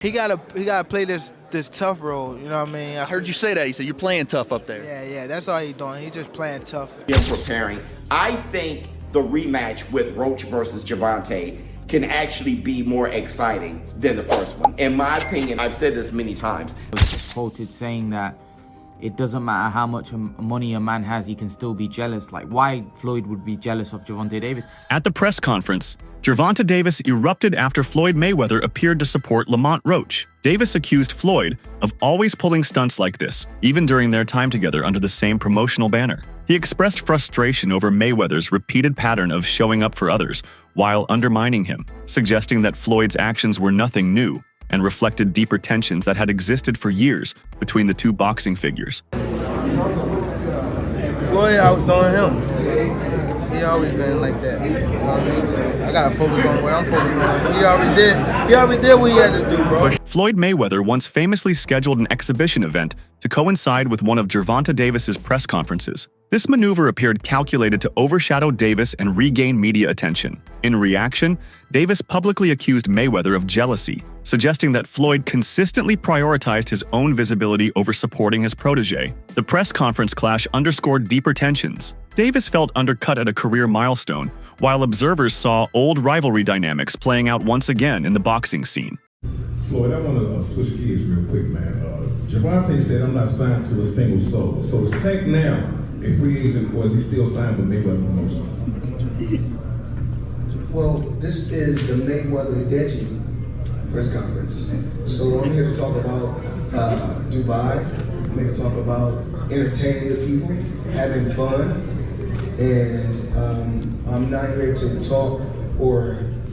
He gotta play this tough role. You know what I mean? I heard you say that. You said you're playing tough up there. Yeah. That's all he's doing. He's just playing tough. Preparing. I think the rematch with Roach versus Gervonta can actually be more exciting than the first one. In my opinion, I've said this many times. I was quoted saying that it doesn't matter how much money a man has, he can still be jealous. Like, why Floyd would be jealous of Gervonta Davis? At the press conference, Gervonta Davis erupted after Floyd Mayweather appeared to support Lamont Roach. Davis accused Floyd of always pulling stunts like this, even during their time together under the same promotional banner. He expressed frustration over Mayweather's repeated pattern of showing up for others while undermining him, suggesting that Floyd's actions were nothing new and reflected deeper tensions that had existed for years between the two boxing figures. Floyd outdoing him. He always been like that. You know what I mean? So I gotta focus on what I'm focusing on. He already did what he had to do, bro. Floyd Mayweather once famously scheduled an exhibition event to coincide with one of Gervonta Davis's press conferences. This maneuver appeared calculated to overshadow Davis and regain media attention. In reaction, Davis publicly accused Mayweather of jealousy, suggesting that Floyd consistently prioritized his own visibility over supporting his protege. The press conference clash underscored deeper tensions. Davis felt undercut at a career milestone, while observers saw old rivalry dynamics playing out once again in the boxing scene. Floyd, I want to switch gears real quick, man. Gervonta said, "I'm not signed to a single soul." So is Tank now a free agent, or is he still signed with Mayweather Promotions? Well, this is the Mayweather-Deji press conference. So I'm here to talk about Dubai. I'm here to talk about entertaining the people, having fun, and I'm not here to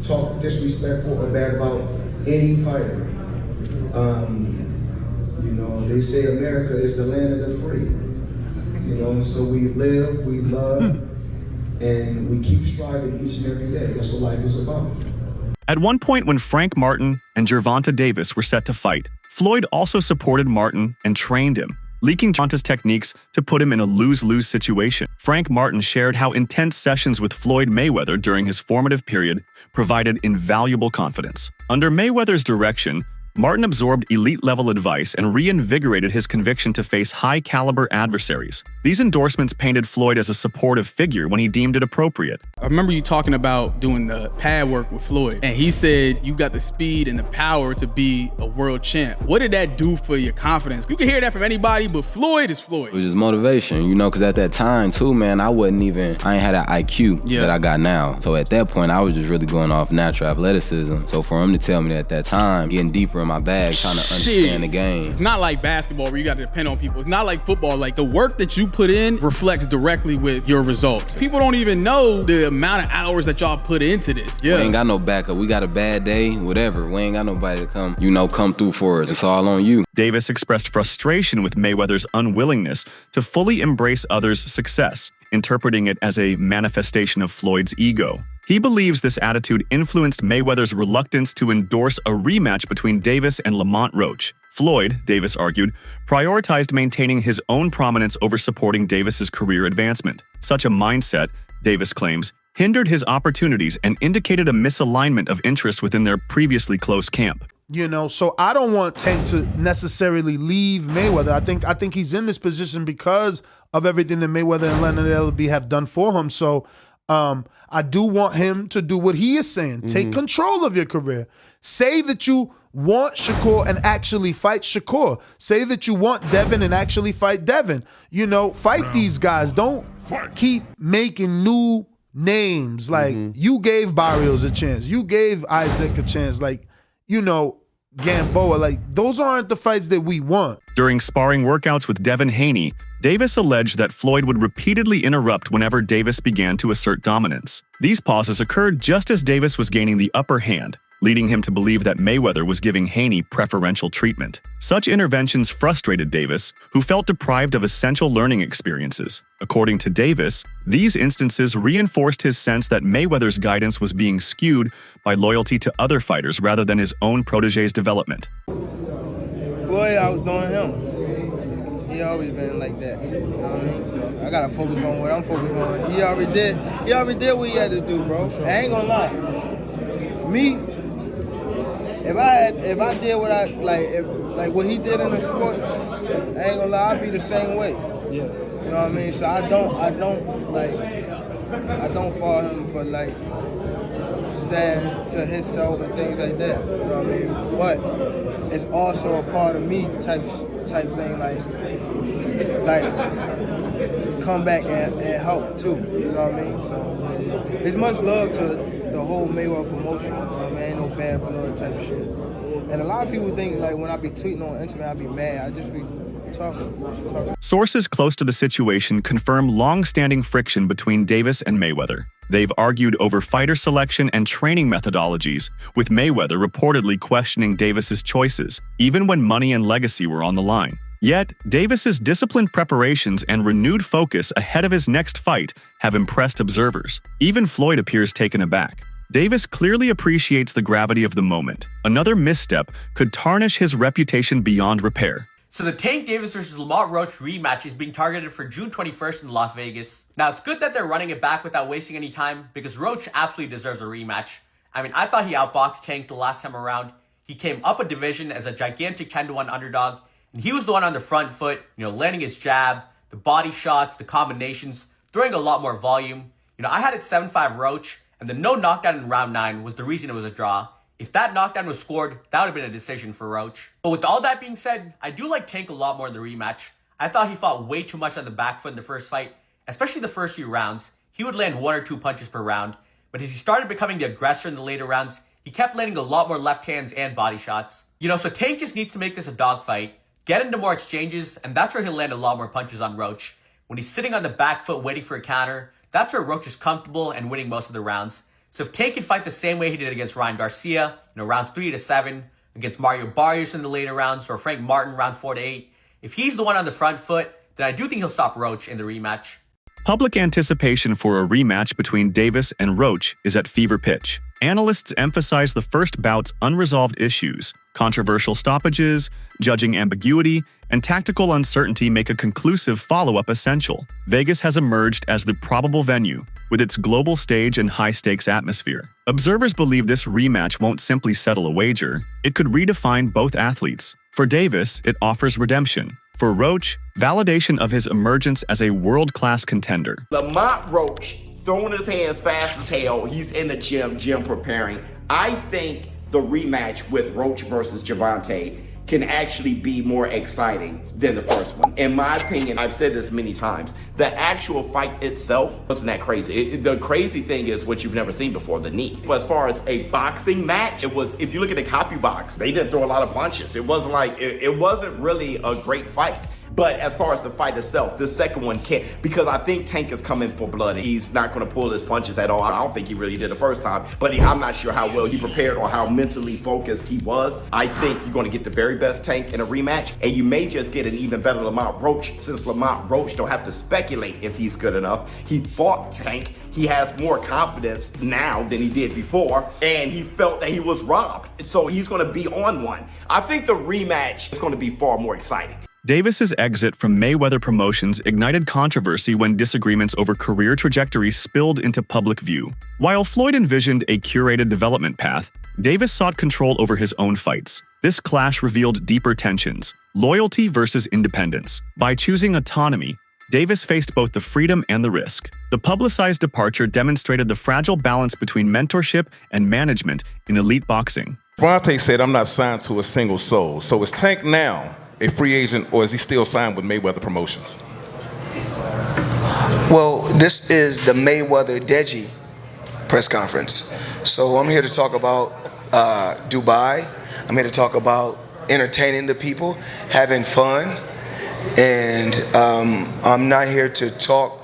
talk disrespectful or bad about any fighter. You know, they say America is the land of the free. You know, so we live, we love, and we keep striving each and every day. That's what life is about. At one point when Frank Martin and Gervonta Davis were set to fight, Floyd also supported Martin and trained him, leaking Gervonta's techniques to put him in a lose-lose situation. Frank Martin shared how intense sessions with Floyd Mayweather during his formative period provided invaluable confidence. Under Mayweather's direction, Martin absorbed elite-level advice and reinvigorated his conviction to face high-caliber adversaries. These endorsements painted Floyd as a supportive figure when he deemed it appropriate. I remember you talking about doing the pad work with Floyd, and he said you got the speed and the power to be a world champ. What did that do for your confidence? You can hear that from anybody, but Floyd is Floyd. It was just motivation, you know, because at that time, too, man, I ain't had that IQ that I got now. So at that point, I was just really going off natural athleticism. So for him to tell me that at that time, getting deeper in my bag, trying to understand the game. It's not like basketball where you got to depend on people. It's not like football. Like, the work that you put in reflects directly with your results. People don't even know the amount of hours that y'all put into this. We ain't got no backup. We got a bad day, whatever. We ain't got nobody to come through for us. It's all on you. Davis expressed frustration with Mayweather's unwillingness to fully embrace others' success, interpreting it as a manifestation of Floyd's ego. He believes this attitude influenced Mayweather's reluctance to endorse a rematch between Davis and Lamont Roach. Floyd, Davis argued, prioritized maintaining his own prominence over supporting Davis's career advancement. Such a mindset, Davis claims, hindered his opportunities and indicated a misalignment of interest within their previously close camp. You know, so I don't want Tank to necessarily leave Mayweather. I think he's in this position because of everything that Mayweather and Leonard Ellerbe have done for him. So I do want him to do what he is saying. Take control of your career. Say that you want Shakur and actually fight Shakur. Say that you want Devin and actually fight Devin. You know, fight these guys. Don't keep making new names. Like, you gave Barrios a chance. You gave Isaac a chance. Like, you know, Gamboa. Like, those aren't the fights that we want. During sparring workouts with Devin Haney, Davis alleged that Floyd would repeatedly interrupt whenever Davis began to assert dominance. These pauses occurred just as Davis was gaining the upper hand, leading him to believe that Mayweather was giving Haney preferential treatment. Such interventions frustrated Davis, who felt deprived of essential learning experiences. According to Davis, these instances reinforced his sense that Mayweather's guidance was being skewed by loyalty to other fighters rather than his own protege's development. Floyd outdoing him. He always been like that. You know what I mean? So I gotta focus on what I'm focused on. He already did what he had to do, bro. I ain't gonna lie. Me if I did what I like what he did in the sport, I ain't gonna lie, I'd be the same way. Yeah. You know what I mean? So I don't follow him for like stand to himself and things like that. You know what I mean? But it's also a part of me type thing, like come back and help too. You know what I mean? So it's much love to the whole Mayweather promotion. You know what I mean? Ain't no bad blood type shit. And a lot of people think like when I be tweeting on Instagram, I be mad. I just be talking. Sources close to the situation confirm long-standing friction between Davis and Mayweather. They've argued over fighter selection and training methodologies, with Mayweather reportedly questioning Davis's choices, even when money and legacy were on the line. Yet, Davis's disciplined preparations and renewed focus ahead of his next fight have impressed observers. Even Floyd appears taken aback. Davis clearly appreciates the gravity of the moment. Another misstep could tarnish his reputation beyond repair. So the Tank Davis vs. Lamont Roach rematch is being targeted for June 21st in Las Vegas. Now, it's good that they're running it back without wasting any time because Roach absolutely deserves a rematch. I mean, I thought he outboxed Tank the last time around. He came up a division as a gigantic 10-1 underdog, and he was the one on the front foot, landing his jab, the body shots, the combinations, throwing a lot more volume. I had it 7-5 Roach, and the no knockdown in round 9 was the reason it was a draw. If that knockdown was scored, that would have been a decision for Roach. But with all that being said, I do like Tank a lot more in the rematch. I thought he fought way too much on the back foot in the first fight, especially the first few rounds. He would land 1 or 2 punches per round. But as he started becoming the aggressor in the later rounds, he kept landing a lot more left hands and body shots. So Tank just needs to make this a dogfight, get into more exchanges, and that's where he'll land a lot more punches on Roach. When he's sitting on the back foot waiting for a counter, that's where Roach is comfortable and winning most of the rounds. So if Tank can fight the same way he did against Ryan Garcia, rounds 3 to 7, against Mario Barrios in the later rounds, or Frank Martin rounds 4 to 8, if he's the one on the front foot, then I do think he'll stop Roach in the rematch. Public anticipation for a rematch between Davis and Roach is at fever pitch. Analysts emphasize the first bout's unresolved issues. Controversial stoppages, judging ambiguity, and tactical uncertainty make a conclusive follow-up essential. Vegas has emerged as the probable venue, with its global stage and high-stakes atmosphere. Observers believe this rematch won't simply settle a wager. It could redefine both athletes. For Davis, it offers redemption. For Roach, validation of his emergence as a world-class contender. Lamont Roach throwing his hands fast as hell. He's in the gym preparing. I think the rematch with Roach versus Gervonta can actually be more exciting than the first one. In my opinion, I've said this many times, the actual fight itself wasn't that crazy. The crazy thing is what you've never seen before, the knee. But as far as a boxing match, it was, if you look at the copy box, they didn't throw a lot of punches. It wasn't like, it wasn't really a great fight. But as far as the fight itself, the second one can't, because I think Tank is coming for blood. He's not going to pull his punches at all. I don't think he really did the first time, but I'm not sure how well he prepared or how mentally focused he was. I think you're going to get the very best Tank in a rematch, and you may just get an even better Lamont Roach, since Lamont Roach don't have to speculate if he's good enough. He fought Tank. He has more confidence now than he did before, and he felt that he was robbed. So he's going to be on one. I think the rematch is going to be far more exciting. Davis's exit from Mayweather Promotions ignited controversy when disagreements over career trajectory spilled into public view. While Floyd envisioned a curated development path, Davis sought control over his own fights. This clash revealed deeper tensions, loyalty versus independence. By choosing autonomy, Davis faced both the freedom and the risk. The publicized departure demonstrated the fragile balance between mentorship and management in elite boxing. Gervonta said, "I'm not signed to a single soul." So is Tank now a free agent, or is he still signed with Mayweather Promotions? Well, this is the Mayweather Deji press conference. So I'm here to talk about Dubai. I'm here to talk about entertaining the people, having fun, and I'm not here to talk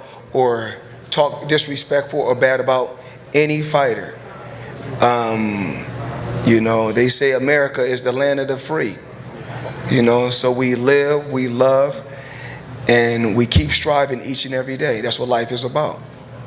disrespectful or bad about any fighter. They say America is the land of the free. So we live, we love, and we keep striving each and every day. That's what life is about.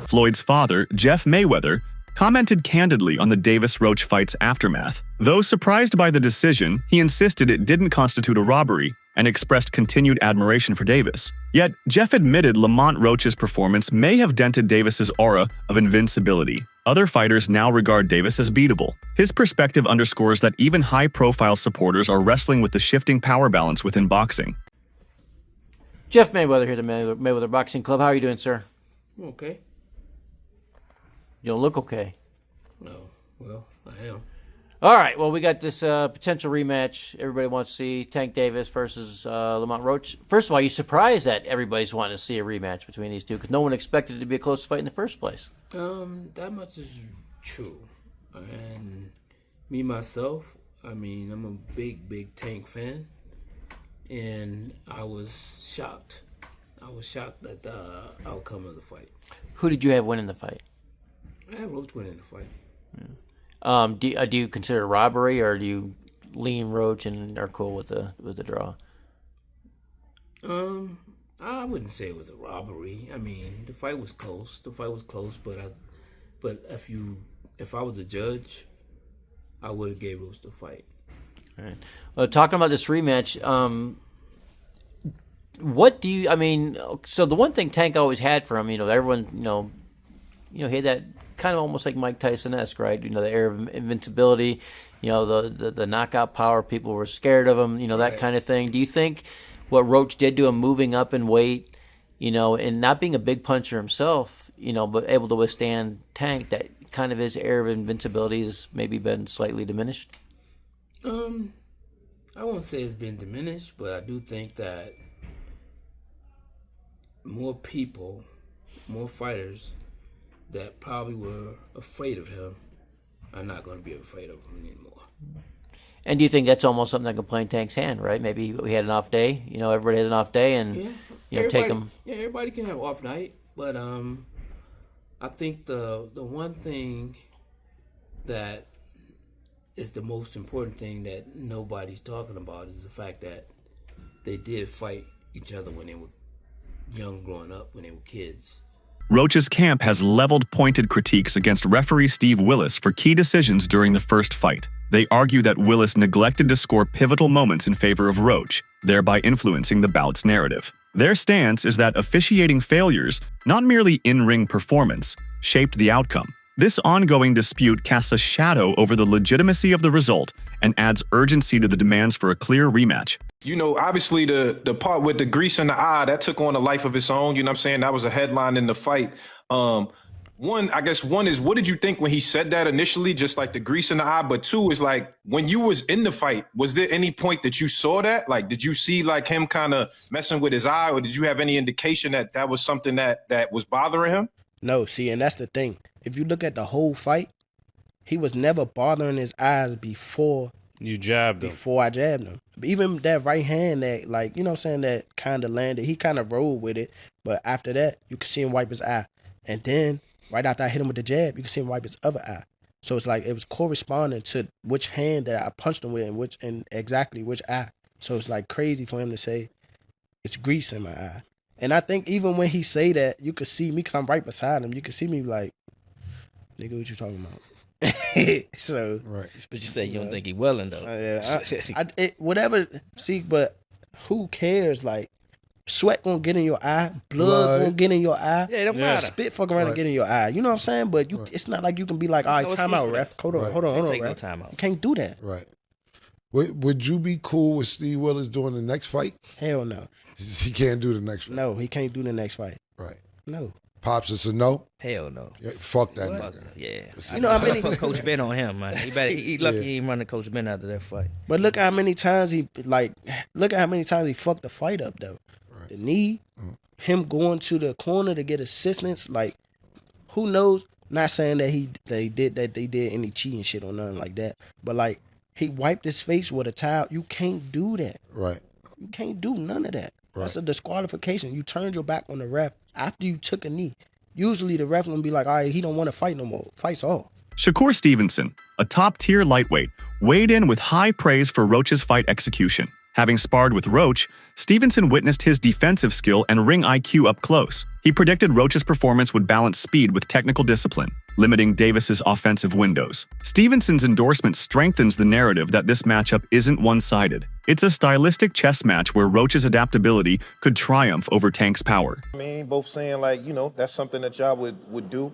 Floyd's father, Jeff Mayweather, commented candidly on the Davis-Roach fight's aftermath. Though surprised by the decision, he insisted it didn't constitute a robbery and expressed continued admiration for Davis. Yet, Jeff admitted Lamont Roach's performance may have dented Davis's aura of invincibility. Other fighters now regard Davis as beatable. His perspective underscores that even high-profile supporters are wrestling with the shifting power balance within boxing. Jeff Mayweather here at the Mayweather Boxing Club. How are you doing, sir? Okay. You don't look okay. No, well, I am. All right, well, we got this potential rematch everybody wants to see, Tank Davis versus Lamont Roach. First of all, are you surprised that everybody's wanting to see a rematch between these two? Because no one expected it to be a close fight in the first place. That much is true. And me, myself, I mean, I'm a big Tank fan. And I was shocked. I was shocked at the outcome of the fight. Who did you have winning the fight? I had Roach winning the fight. Yeah. Do you consider it robbery, or do you lean Roach and are cool with the draw? I wouldn't say it was a robbery. I mean, the fight was close. But if I was a judge, I would have gave Roach the fight. All right. Well, talking about this rematch, what do you? I mean, so the one thing Tank always had for him, everyone, he had that kind of almost like Mike Tyson-esque, right? The air of invincibility, the knockout power. People were scared of him, that kind of thing. Do you think what Roach did to him, moving up in weight, and not being a big puncher himself, but able to withstand Tank, that kind of his air of invincibility has maybe been slightly diminished? I won't say it's been diminished, but I do think that more people, more fighters that probably were afraid of him are not going to be afraid of him anymore. And do you think that's almost something that can play in Tank's hand, right? Maybe we had an off day. Everybody has an off day, and take him. Yeah, everybody can have off night, but I think the one thing that is the most important thing that nobody's talking about is the fact that they did fight each other when they were young, growing up, when they were kids. Roach's camp has leveled pointed critiques against referee Steve Willis for key decisions during the first fight. They argue that Willis neglected to score pivotal moments in favor of Roach, thereby influencing the bout's narrative. Their stance is that officiating failures, not merely in-ring performance, shaped the outcome. This ongoing dispute casts a shadow over the legitimacy of the result and adds urgency to the demands for a clear rematch. Obviously the part with the grease in the eye, that took on a life of its own. You know what I'm saying? That was a headline in the fight. One is, what did you think when he said that initially, just like the grease in the eye? But two is like, when you was in the fight, was there any point that you saw that? Like, did you see like him kind of messing with his eye, or did you have any indication that that was something that was bothering him? No, see, and that's the thing. If you look at the whole fight, he was never bothering his eyes before you jabbed him. Before I jabbed him. Even that right hand that, like, that kind of landed, he kind of rolled with it. But after that, you could see him wipe his eye. And then, right after I hit him with the jab, you could see him wipe his other eye. So it's like it was corresponding to which hand that I punched him with and exactly which eye. So it's like crazy for him to say it's grease in my eye. And I think even when he say that, you could see me, because I'm right beside him, you could see me like, nigga, what you talking about? So right, but you say you don't think he willing though. Whatever. See, but who cares? Like, sweat gonna get in your eye, blood gonna get in your eye. Yeah, it don't matter. Spit fucking around and get in your eye. You know what I'm saying? But it's not like you can be like, all right, time out, ref. Hold on, ref. No you can't do that. Right. Would you be cool with Steve Willis doing the next fight? Hell no. He can't do the next fight. No, he can't do the next fight. Right. No. Pops, it's a no? Hell no. Yeah, fuck that Fuck, nigga. Yeah. You know how many put Coach Ben on him, man. He lucky he ain't running Coach Ben after that fight. But look at how many times he fucked the fight up though. Right. The knee, him going to the corner to get assistance, like, who knows? Not saying that they did any cheating shit or nothing like that. But like, he wiped his face with a towel. You can't do that. Right. You can't do none of that. Right. That's a disqualification. You turned your back on the ref after you took a knee. Usually the ref will be like, all right, he don't want to fight no more. Fight's off. Shakur Stevenson, a top-tier lightweight, weighed in with high praise for Roach's fight execution. Having sparred with Roach, Stevenson witnessed his defensive skill and ring IQ up close. He predicted Roach's performance would balance speed with technical discipline, limiting Davis's offensive windows. Stevenson's endorsement strengthens the narrative that this matchup isn't one-sided. It's a stylistic chess match where Roach's adaptability could triumph over Tank's power. I mean, both saying like, that's something that y'all would do.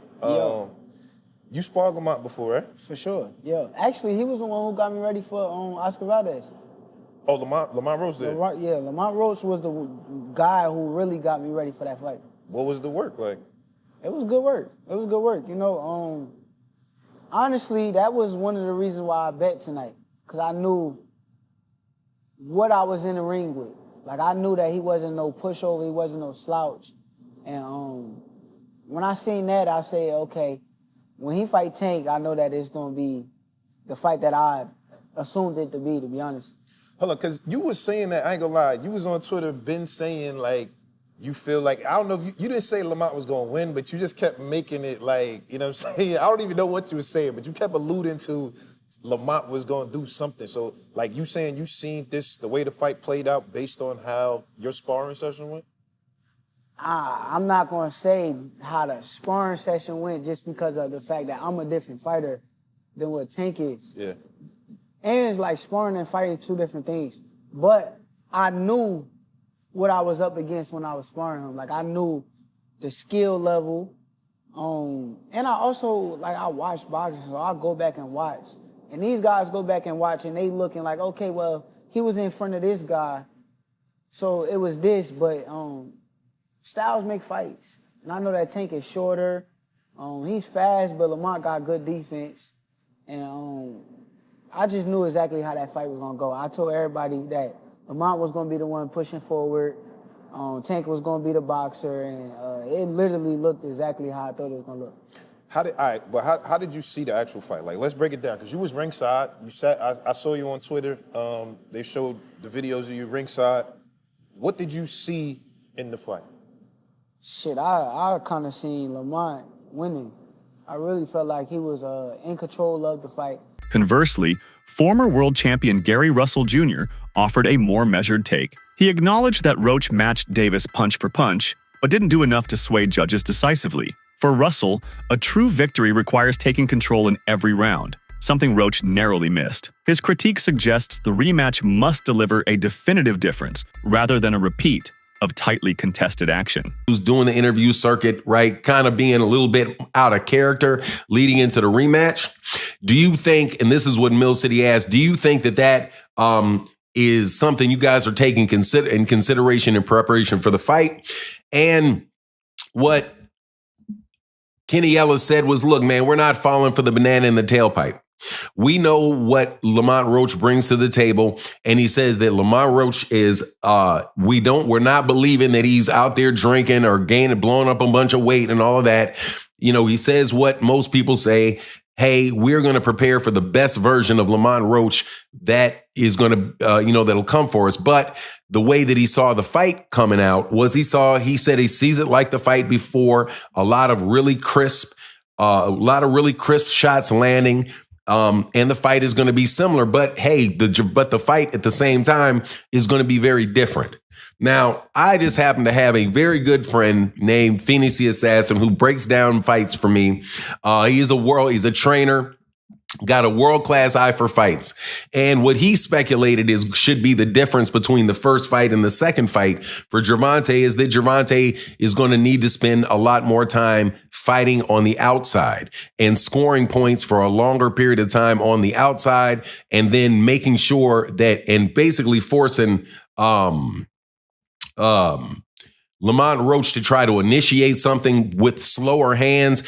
You sparred Lamont before, right? For sure, yeah. Actually, he was the one who got me ready for Oscar Valdez. Oh, Lamont Roach did? Lamont Roach was the guy who really got me ready for that fight. What was the work like? It was good work. It was good work. You know, honestly, that was one of the reasons why I bet tonight. Because I knew what I was in the ring with. Like, I knew that he wasn't no pushover, he wasn't no slouch. And when I seen that, I said, okay, when he fight Tank, I know that it's going to be the fight that I assumed it to be honest. Hold on, because you was saying that, I ain't gonna lie, you was on Twitter been saying, like, you feel like, I don't know if you didn't say Lamont was gonna win, but you just kept making it like, you know what I'm saying? I don't even know what you were saying, but you kept alluding to Lamont was gonna do something. So, like, you saying you seen this, the way the fight played out based on how your sparring session went? I'm not going to say how the sparring session went just because of the fact that I'm a different fighter than what Tank is. Yeah. And it's like sparring and fighting two different things. But I knew what I was up against when I was sparring him. Like, I knew the skill level. And I also, like, I watch boxing, so I go back and watch. And these guys go back and watch, and they looking like, okay, well, he was in front of this guy, so it was this, but styles make fights. And I know that Tank is shorter. He's fast, but Lamont got good defense. And I just knew exactly how that fight was going to go. I told everybody that Lamont was going to be the one pushing forward. Tank was going to be the boxer, and it literally looked exactly how I thought it was going to look. How did you see the actual fight? Like, let's break it down, because you was ringside. You sat. I saw you on Twitter. They showed the videos of you ringside. What did you see in the fight? Shit, I kind of seen Lamont winning. I really felt like he was in control of the fight. Conversely, former world champion Gary Russell Jr. offered a more measured take. He acknowledged that Roach matched Davis punch for punch, but didn't do enough to sway judges decisively. For Russell, a true victory requires taking control in every round, something Roach narrowly missed. His critique suggests the rematch must deliver a definitive difference rather than a repeat of tightly contested action. Who's doing the interview circuit, right? Kind of being a little bit out of character leading into the rematch. Do you think, and this is what Mill City asked, do you think that is something you guys are taking in consideration in preparation for the fight? And what Kenny Ellis said was, look, man, we're not falling for the banana in the tailpipe. We know what Lamont Roach brings to the table, and he says that Lamont Roach is we're not believing that he's out there drinking or blowing up a bunch of weight and all of that. You know, he says what most people say, hey, we're going to prepare for the best version of Lamont Roach that is going to that'll come for us. But the way that he saw the fight coming out was he said he sees it like the fight before, a lot of really crisp shots landing. And the fight is going to be similar, but hey, the fight at the same time is going to be very different. Now, I just happen to have a very good friend named Phoenix the Assassin who breaks down fights for me. He's a trainer, got a world-class eye for fights. And what he speculated should be the difference between the first fight and the second fight for Gervonta is that Gervonta is going to need to spend a lot more time fighting on the outside and scoring points for a longer period of time on the outside, and then making sure that, and basically forcing Lamont Roach to try to initiate something with slower hands,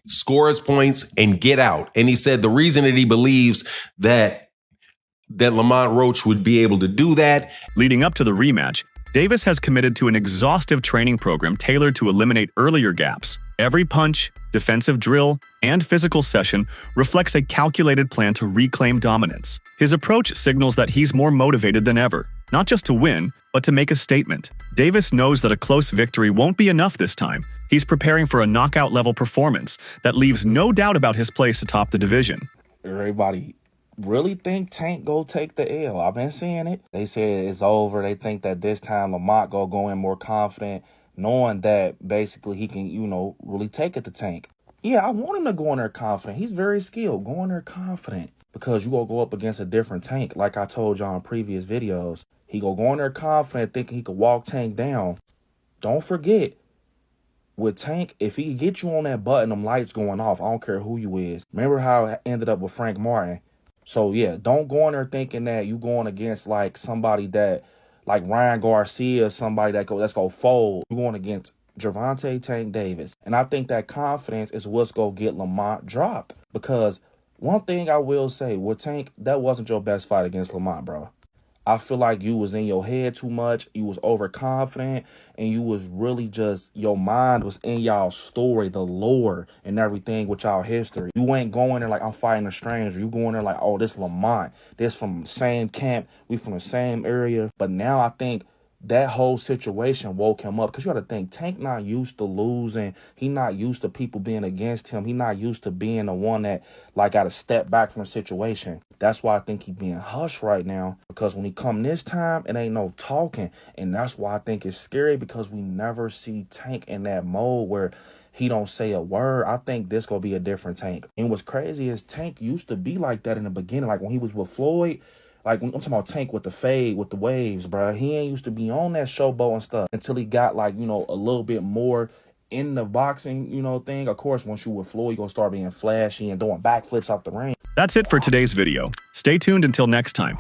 score his points, and get out. And he said the reason that he believes that Lamont Roach would be able to do that. Leading up to the rematch, Davis has committed to an exhaustive training program tailored to eliminate earlier gaps. Every punch, defensive drill, and physical session reflects a calculated plan to reclaim dominance. His approach signals that he's more motivated than ever, not just to win, but to make a statement. Davis knows that a close victory won't be enough this time. He's preparing for a knockout-level performance that leaves no doubt about his place atop the division. Everybody really think Tank go take the L. I've been seeing it. They say it's over. They think that this time Lamont go in more confident, knowing that basically he can, really take it to Tank. Yeah, I want him to go in there confident. He's very skilled. Go in there confident, because you gonna go up against a different Tank. Like I told y'all in previous videos, he go in there confident, thinking he could walk Tank down. Don't forget, with Tank, if he get you on that button, them lights going off, I don't care who you is. Remember how it ended up with Frank Martin? So yeah, don't go in there thinking that you going against like somebody that, like Ryan Garcia, somebody that's gonna fold. You going against Gervonta Tank Davis. And I think that confidence is what's gonna get Lamont dropped. Because one thing I will say, with Tank, that wasn't your best fight against Lamont, bro. I feel like you was in your head too much. You was overconfident, and you was really just, your mind was in y'all story, the lore and everything with y'all history. You ain't going there like, I'm fighting a stranger. You going there like, oh, this Lamont. This from the same camp. We from the same area. But now I think that whole situation woke him up, because you got to think, Tank not used to losing. He not used to people being against him. He not used to being the one that like got to step back from a situation. That's why I think he being hushed right now, because when he come this time, it ain't no talking. And that's why I think it's scary, because we never see Tank in that mode where he don't say a word. I think this gonna be a different Tank. And what's crazy is Tank used to be like that in the beginning, like when he was with Floyd. Like, I'm talking about Tank with the fade, with the waves, bro. He ain't used to be on that showboat and stuff until he got, like, you know, a little bit more in the boxing, you know, thing. Of course, once you with Floyd, you're going to start being flashy and doing backflips off the ring. That's it for today's video. Stay tuned until next time.